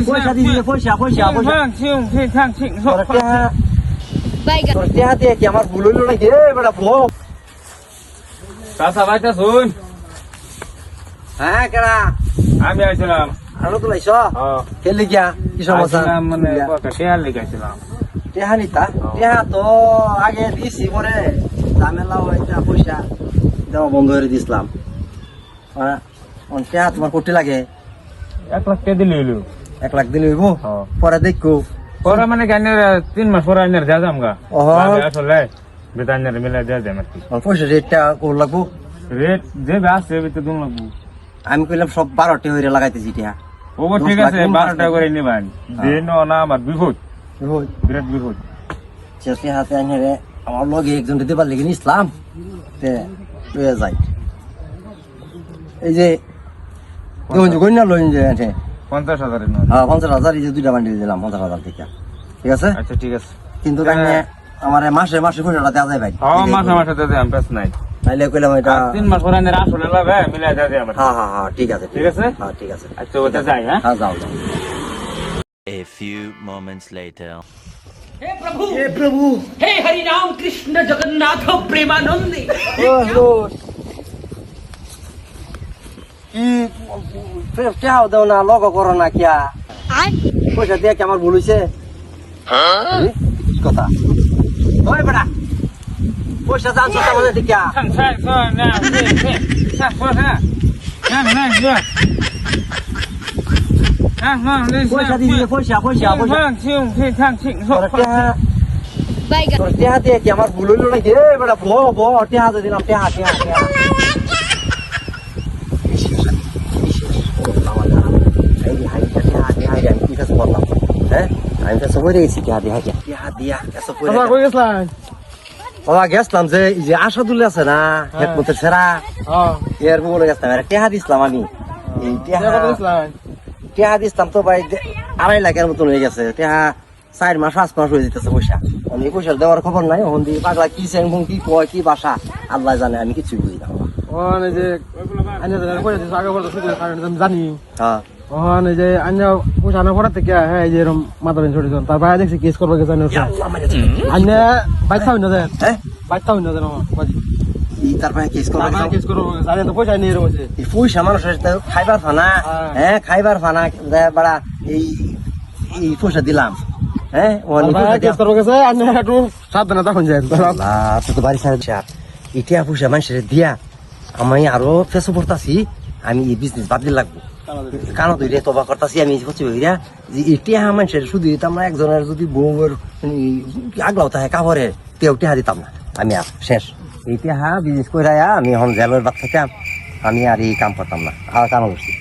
পয়সা দিছে পয়সা তোর টেহা দিয়ে কি আমার ভুল হইলো নাকি রে বেটা ভোগ চাচা ভাইটা শুন হ্যাঁ কেডা আমি আইছিলাম আলো তো লাইছ খেলি গিয়া কি সমস্যা মানে কটা শেয়ার লিখাইছিলাম টেহা নিতা টেহা তো আগে দিছি পরে ঝামেলা হইতা পয়সা দেওয়া বন্ধ করে দিছিলাম টেহা তোমার কোটি লাগে 1 লাখ টাকা দিলে হইলো 1 লাখ দিলে হইব পরে দেখো পরে মানে গানের 3 মাস পরে আইনের যা যামগা আসলে বেতানের মিলা যা যাম আর কি পয়সা রেটটা কোন লাগবো রেট যে আছে ভিতরে দুন লাগবো আমি কইলাম সব 12টা হইরে লাগাইতেছি টিয়া ও ঠিক আছে 12টা করে নিবান দিন না আমার বিপদ বিরাট বিপদ চেষ্টা হাতে আইনে আমার লগে একজন দিতে পারলে কিনি ইসলাম তে লয়ে যাই এই যে দুজন না লইন যে 50,000 এর নোট হ্যাঁ 50,000 এই যে দুইটা বান্ডিল দিলাম 50,000 থেকে ঠিক আছে আচ্ছা ঠিক আছে কিন্তু কানে আমার মাসে মাসে পয়সাটা দেওয়া যায় ভাই হ্যাঁ মাসে মাসে দিতে আমি পেছ নাই তাইলে কইলাম এটা 3 মাস পরে আইনের আসলে লাগে মিলা যা যাম হ্যাঁ ঠিক আছে ঠিক আছে হ্যাঁ ঠিক আছে আচ্ছা ওটা যাই হ্যাঁ হ্যাঁ যাও A few moments later. हे प्रभु এ প্রভু हे हरि राम कृष्ण जगन्नाथ प्रेमानंदी কি চাও দাও না লগ করো না কিয়া পয়সা দিয়ে কি আমার ভুল হইছে কি কথা ওই বেটা পয়সা জানছো আমাদের দিকে পয়সা দিছে পয়সা তোর টেহা দিয়ে কি আমার ভুল হইলো নাকি রে বেটা ভো টেহা দিলাম টেহা গেছিলাম যে আসাদুল আছে না হেকমতের সেরা এর বলে গেছিলাম টেহা দিছিলাম আমি টেহা দিছিলাম তো ভাই 2.5 লাখের মতন হয়ে গেছে টেহা 4 মাস 5 মাস হয়ে যেতেছে পয়সা এই পয়সার দেওয়ার খবর নাই ওখান দিয়ে পাগলা কি সেরকম কি কয় কি বাসা আল্লাহ জানে আমি কিছু বুঝি না জানি হ্যাঁ ওখানে যে আন্য পয়সা না পড়াতে কে হ্যাঁ এই যে এরকম মাথা বেন ছড়িয়ে তার বাইরে দেখছি কেস করবো গেছে আন্য বাইক থাকুন না দেন বাইক থাকুন না দেন তারপরে কেস করবো কেস করবো জানি তো পয়সা নিয়ে রয়েছে পয়সা মানুষের খাইবার ফানা খাইবার ফানা বাড়া এই পয়সা দিলাম হ্যাঁ কেস করবো গেছে আন্য একটু সাবধানে তখন যায় তো বাড়ি সাহেব ইটিয়া পয়সা মানুষের দিয়া আমি আরো ফেসো পড়তাছি আমি এই বিজনেস বাদ দিতে লাগবো কানো ধরে তবা করতাছি আমি হচ্ছে যে ইটিয়া মানুষের শুধু আমরা একজনের যদি বউয়ের আগলাও তাহে কাপড়ে তেও টিহা দিতাম না আমি আর শেষ ইতিহা বিজনেস করে আমি এখন জেলের বাদ থেকে আমি আর এই কাম করতাম না আর কাম করছি